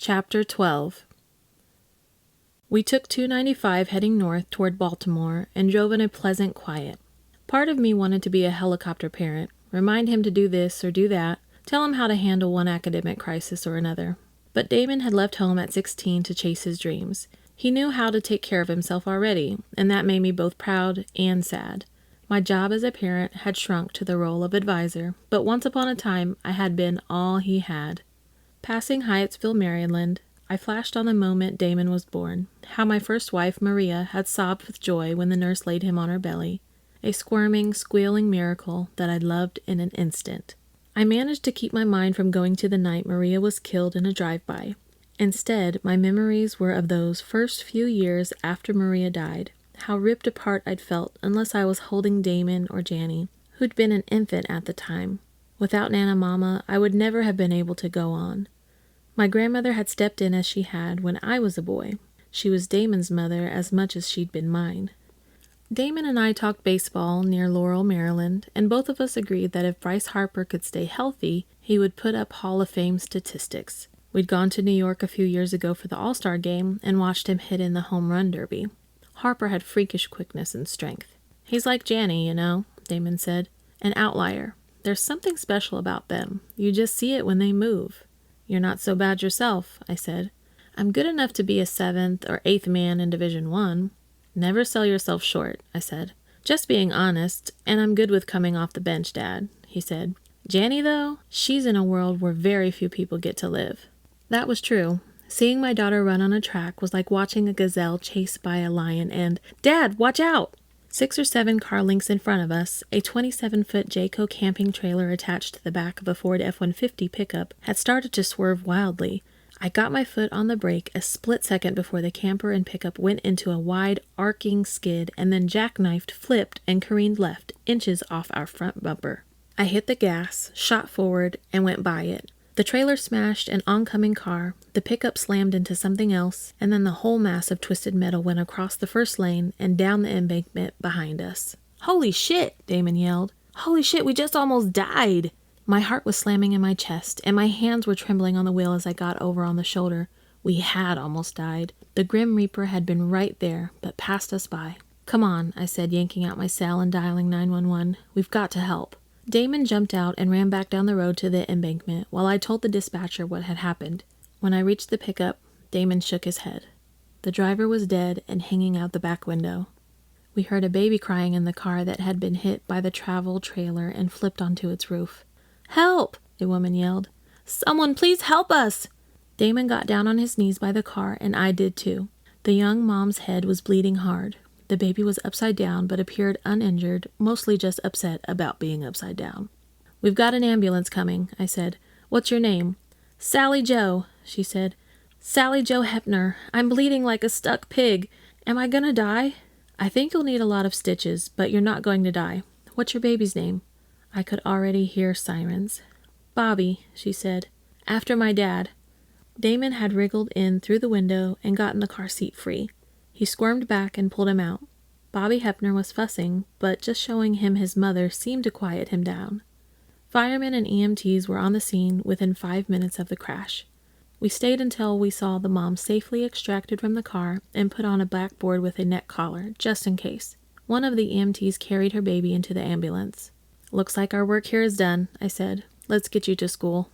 Chapter 12. We took 295 heading north toward Baltimore and drove in a pleasant quiet. Part of me wanted to be a helicopter parent, remind him to do this or do that, tell him how to handle one academic crisis or another. But Damon had left home at 16 to chase his dreams. He knew how to take care of himself already, and that made me both proud and sad. My job as a parent had shrunk to the role of advisor, but once upon a time I had been all he had. Passing Hyattsville, Maryland, I flashed on the moment Damon was born, how my first wife, Maria, had sobbed with joy when the nurse laid him on her belly, a squirming, squealing miracle that I loved in an instant. I managed to keep my mind from going to the night Maria was killed in a drive-by. Instead, my memories were of those first few years after Maria died, how ripped apart I'd felt unless I was holding Damon or Janny, who'd been an infant at the time. Without Nana Mama, I would never have been able to go on. My grandmother had stepped in as she had when I was a boy. She was Damon's mother as much as she'd been mine. Damon and I talked baseball near Laurel, Maryland, and both of us agreed that if Bryce Harper could stay healthy, he would put up Hall of Fame statistics. We'd gone to New York a few years ago for the All-Star game and watched him hit in the home run derby. Harper had freakish quickness and strength. He's like Janny, you know, Damon said. An outlier. There's something special about them. You just see it when they move. You're not so bad yourself, I said. I'm good enough to be a 7th or 8th man in Division I. Never sell yourself short, I said. Just being honest, and I'm good with coming off the bench, Dad, he said. Janny, though, she's in a world where very few people get to live. That was true. Seeing my daughter run on a track was like watching a gazelle chased by a lion and, Dad, watch out! 6 or 7 car lengths in front of us, a 27-foot Jayco camping trailer attached to the back of a Ford F-150 pickup had started to swerve wildly. I got my foot on the brake a split second before the camper and pickup went into a wide, arcing skid and then jackknifed, flipped, and careened left, inches off our front bumper. I hit the gas, shot forward, and went by it. The trailer smashed an oncoming car, the pickup slammed into something else, and then the whole mass of twisted metal went across the first lane and down the embankment behind us. Holy shit, Damon yelled. Holy shit, we just almost died. My heart was slamming in my chest, and my hands were trembling on the wheel as I got over on the shoulder. We had almost died. The Grim Reaper had been right there, but passed us by. Come on, I said, yanking out my cell and dialing 911. We've got to help. Damon jumped out and ran back down the road to the embankment while I told the dispatcher what had happened. When I reached the pickup, Damon shook his head. The driver was dead and hanging out the back window. We heard a baby crying in the car that had been hit by the travel trailer and flipped onto its roof. Help! A woman yelled. Someone please help us! Damon got down on his knees by the car, and I did too. The young mom's head was bleeding hard. The baby was upside down but appeared uninjured, mostly just upset about being upside down. We've got an ambulance coming, I said. What's your name? Sally Joe, she said. Sally Joe Hepner. I'm bleeding like a stuck pig. Am I gonna die? I think you'll need a lot of stitches, but you're not going to die. What's your baby's name? I could already hear sirens. Bobby, she said. After my dad. Damon had wriggled in through the window and gotten the car seat free. He squirmed back and pulled him out. Bobby Hepner was fussing, but just showing him his mother seemed to quiet him down. Firemen and EMTs were on the scene within 5 minutes of the crash. We stayed until we saw the mom safely extracted from the car and put on a backboard with a neck collar, just in case. One of the EMTs carried her baby into the ambulance. Looks like our work here is done, I said. Let's get you to school.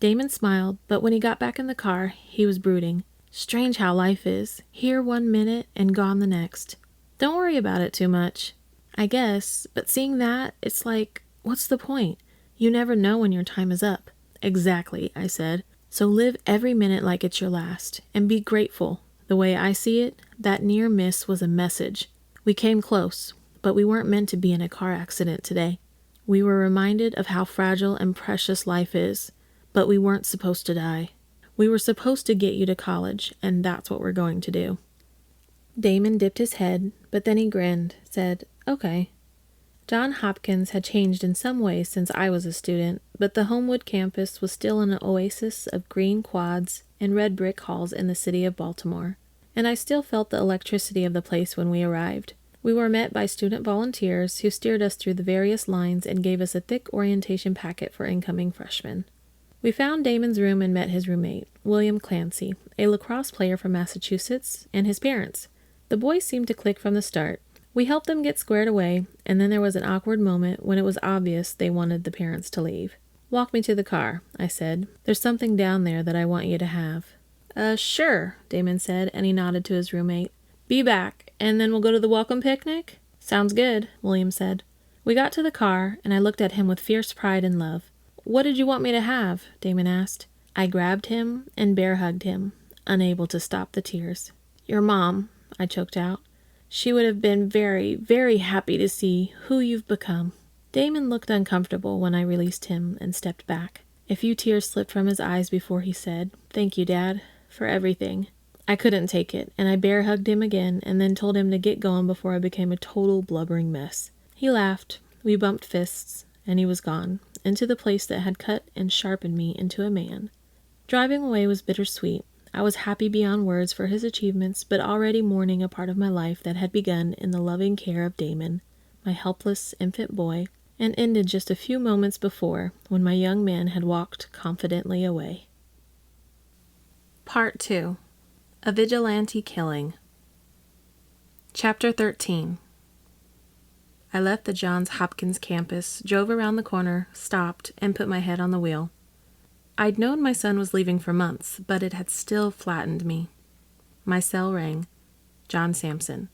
Damon smiled, but when he got back in the car, he was brooding. Strange how life is. Here 1 minute and gone the next. Don't worry about it too much. I guess, but seeing that, it's like, what's the point? You never know when your time is up. Exactly, I said. So live every minute like it's your last, and be grateful. The way I see it, that near miss was a message. We came close, but we weren't meant to be in a car accident today. We were reminded of how fragile and precious life is, but we weren't supposed to die. We were supposed to get you to college, and that's what we're going to do. Damon dipped his head, but then he grinned, said, okay. John Hopkins had changed in some ways since I was a student, but the Homewood campus was still an oasis of green quads and red brick halls in the city of Baltimore, and I still felt the electricity of the place when we arrived. We were met by student volunteers who steered us through the various lines and gave us a thick orientation packet for incoming freshmen. We found Damon's room and met his roommate, William Clancy, a lacrosse player from Massachusetts, and his parents. The boys seemed to click from the start. We helped them get squared away, and then there was an awkward moment when it was obvious they wanted the parents to leave. "Walk me to the car," I said. "There's something down there that I want you to have." Sure," Damon said, and he nodded to his roommate. "Be back, and then we'll go to the welcome picnic?" "Sounds good," William said. We got to the car, and I looked at him with fierce pride and love. "What did you want me to have?" Damon asked. I grabbed him and bear-hugged him, unable to stop the tears. "Your mom," I choked out. "She would have been very, very happy to see who you've become." Damon looked uncomfortable when I released him and stepped back. A few tears slipped from his eyes before he said, "Thank you, Dad, for everything." I couldn't take it, and I bear-hugged him again and then told him to get going before I became a total blubbering mess. He laughed, we bumped fists, and he was gone, into the place that had cut and sharpened me into a man. Driving away was bittersweet. I was happy beyond words for his achievements, but already mourning a part of my life that had begun in the loving care of Damon, my helpless infant boy, and ended just a few moments before, when my young man had walked confidently away. Part 2. A Vigilante Killing. Chapter 13. I left the Johns Hopkins campus, drove around the corner, stopped, and put my head on the wheel. I'd known my son was leaving for months, but it had still flattened me. My cell rang. John Sampson.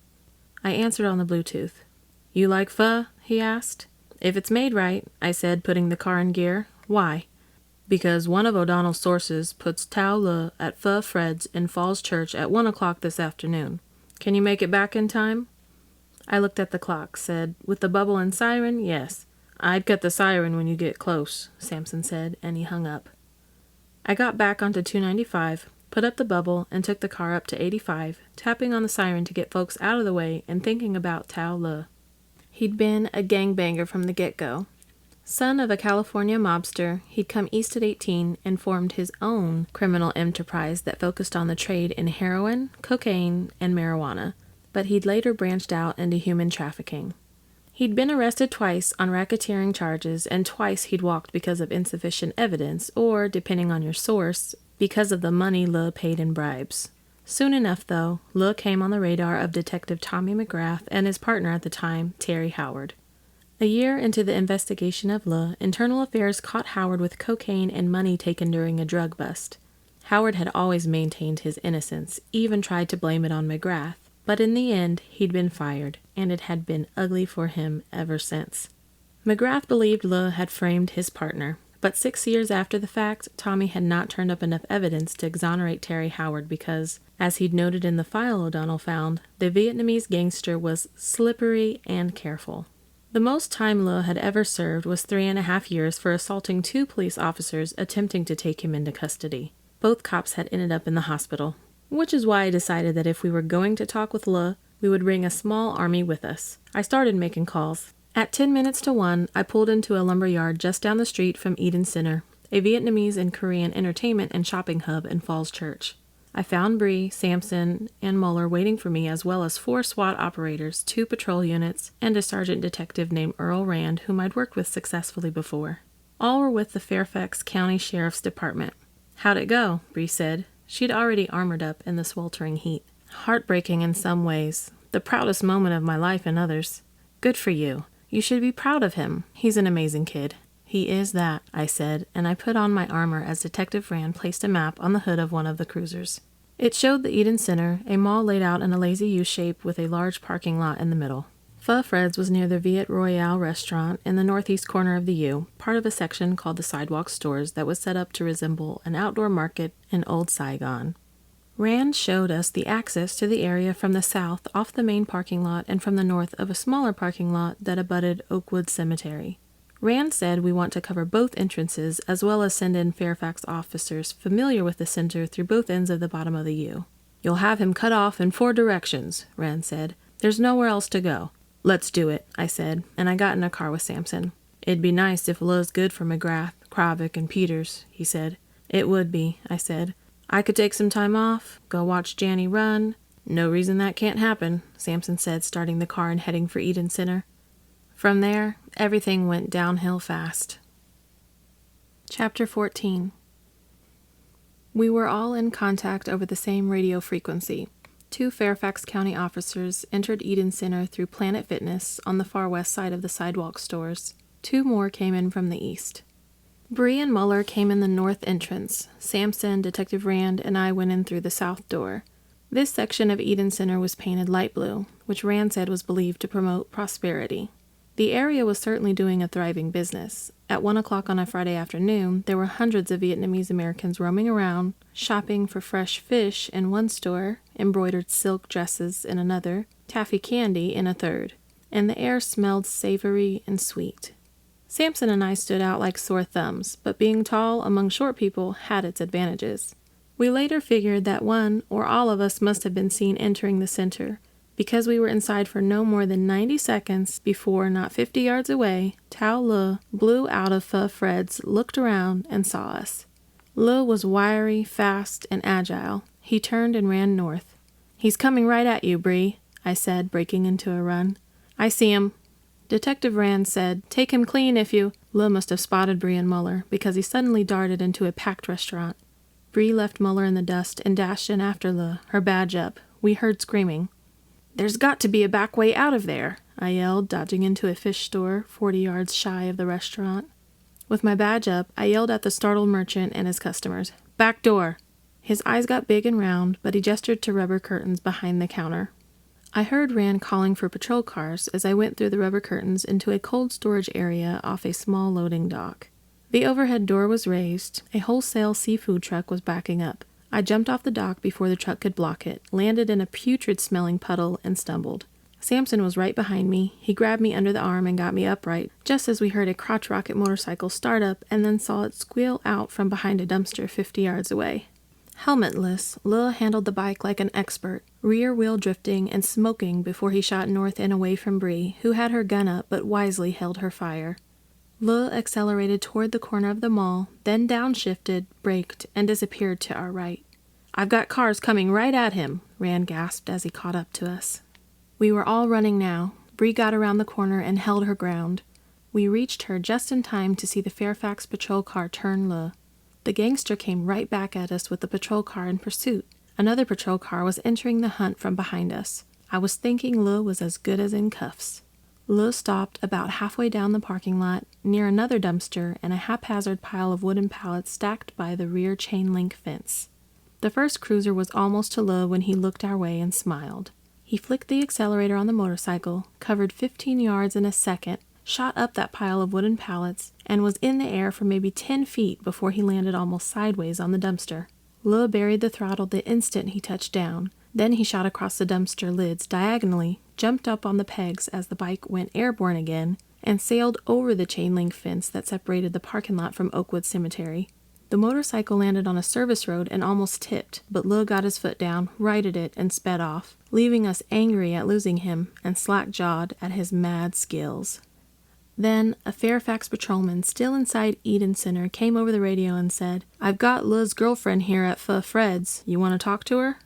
I answered on the Bluetooth. "You like pho?" he asked. "If it's made right," I said, putting the car in gear. "Why?" "Because one of O'Donnell's sources puts Tao Le at Pho Fred's in Falls Church at 1 o'clock this afternoon. Can you make it back in time?" I looked at the clock, said, "With the bubble and siren, yes." "I'd cut the siren when you get close," Sampson said, and he hung up. I got back onto 295, put up the bubble, and took the car up to 85, tapping on the siren to get folks out of the way and thinking about Tao Le. He'd been a gangbanger from the get-go. Son of a California mobster, he'd come east at 18 and formed his own criminal enterprise that focused on the trade in heroin, cocaine, and marijuana, but he'd later branched out into human trafficking. He'd been arrested twice on racketeering charges, and twice he'd walked because of insufficient evidence, or, depending on your source, because of the money Le paid in bribes. Soon enough, though, Le came on the radar of Detective Tommy McGrath and his partner at the time, Terry Howard. A year into the investigation of Le, Internal Affairs caught Howard with cocaine and money taken during a drug bust. Howard had always maintained his innocence, even tried to blame it on McGrath, but in the end, he'd been fired, and it had been ugly for him ever since. McGrath believed Le had framed his partner, but 6 years after the fact, Tommy had not turned up enough evidence to exonerate Terry Howard because, as he'd noted in the file O'Donnell found, the Vietnamese gangster was slippery and careful. The most time Le had ever served was 3.5 years for assaulting 2 police officers attempting to take him into custody. Both cops had ended up in the hospital, which is why I decided that if we were going to talk with Le, we would bring a small army with us. I started making calls. At 10 minutes to 1, I pulled into a lumber yard just down the street from Eden Center, a Vietnamese and Korean entertainment and shopping hub in Falls Church. I found Bree, Sampson, and Mueller waiting for me, as well as 4 SWAT operators, 2 patrol units, and a sergeant detective named Earl Rand, whom I'd worked with successfully before. All were with the Fairfax County Sheriff's Department. "How'd it go?" Bree said. She'd already armored up in the sweltering heat. "Heartbreaking in some ways. The proudest moment of my life in others." "Good for you. You should be proud of him. He's an amazing kid." "He is that," I said, and I put on my armor as Detective Rand placed a map on the hood of one of the cruisers. It showed the Eden Center, a mall laid out in a lazy U-shape with a large parking lot in the middle. Pho Fred's was near the Viet Royale restaurant in the northeast corner of the U, part of a section called the Sidewalk Stores that was set up to resemble an outdoor market in old Saigon. Rand showed us the access to the area from the south off the main parking lot and from the north of a smaller parking lot that abutted Oakwood Cemetery. Rand said we want to cover both entrances as well as send in Fairfax officers familiar with the center through both ends of the bottom of the U. "You'll have him cut off in 4 directions, Rand said. "There's nowhere else to go." "Let's do it," I said, and I got in a car with Sampson. "It'd be nice if Le's good for McGrath, Kravick, and Peters," he said. "It would be," I said. "I could take some time off, go watch Janny run." "No reason that can't happen," Sampson said, starting the car and heading for Eden Center. From there, everything went downhill fast. Chapter 14. We were all in contact over the same radio frequency. 2 Fairfax County officers entered Eden Center through Planet Fitness on the far west side of the sidewalk stores. 2 more came in from the east. Bree and Muller came in the north entrance. Sampson, Detective Rand, and I went in through the south door. This section of Eden Center was painted light blue, which Rand said was believed to promote prosperity. The area was certainly doing a thriving business. At 1 o'clock on a Friday afternoon, there were hundreds of Vietnamese Americans roaming around, shopping for fresh fish in one store, embroidered silk dresses in another, taffy candy in a third, and the air smelled savory and sweet. Sampson and I stood out like sore thumbs, but being tall among short people had its advantages. We later figured that one or all of us must have been seen entering the center, because we were inside for no more than 90 seconds before, not 50 yards away, Tao Le blew out of Pho Fred's, looked around, and saw us. Le was wiry, fast, and agile. He turned and ran north. "He's coming right at you, Bree," I said, breaking into a run. "I see him." Detective Rand said, "Take him clean if you—" Le must have spotted Bree and Muller, because he suddenly darted into a packed restaurant. Bree left Muller in the dust and dashed in after Le, her badge up. We heard screaming. "There's got to be a back way out of there," I yelled, dodging into a fish store 40 yards shy of the restaurant. With my badge up, I yelled at the startled merchant and his customers, "Back door!" His eyes got big and round, but he gestured to rubber curtains behind the counter. I heard Rand calling for patrol cars as I went through the rubber curtains into a cold storage area off a small loading dock. The overhead door was raised. A wholesale seafood truck was backing up. I jumped off the dock before the truck could block it, landed in a putrid-smelling puddle, and stumbled. Sampson was right behind me. He grabbed me under the arm and got me upright, just as we heard a crotch rocket motorcycle start up and then saw it squeal out from behind a dumpster 50 yards away. Helmetless, Le handled the bike like an expert, rear-wheel drifting and smoking before he shot north and away from Bree, who had her gun up but wisely held her fire. Le accelerated toward the corner of the mall, then downshifted, braked, and disappeared to our right. "I've got cars coming right at him," Rand gasped as he caught up to us. We were all running now. Bree got around the corner and held her ground. We reached her just in time to see the Fairfax patrol car turn Le. The gangster came right back at us with the patrol car in pursuit. Another patrol car was entering the hunt from behind us. I was thinking Le was as good as in cuffs. Le stopped about halfway down the parking lot, near another dumpster and a haphazard pile of wooden pallets stacked by the rear chain-link fence. The first cruiser was almost to Le when he looked our way and smiled. He flicked the accelerator on the motorcycle, covered 15 yards in a second, shot up that pile of wooden pallets, and was in the air for maybe 10 feet before he landed almost sideways on the dumpster. Le buried the throttle the instant he touched down. Then he shot across the dumpster lids diagonally, jumped up on the pegs as the bike went airborne again, and sailed over the chain-link fence that separated the parking lot from Oakwood Cemetery. The motorcycle landed on a service road and almost tipped, but Le got his foot down, righted it, and sped off, leaving us angry at losing him and slack-jawed at his mad skills. Then, a Fairfax patrolman still inside Eden Center came over the radio and said, "I've got Le's girlfriend here at Pho Fred's. You want to talk to her?"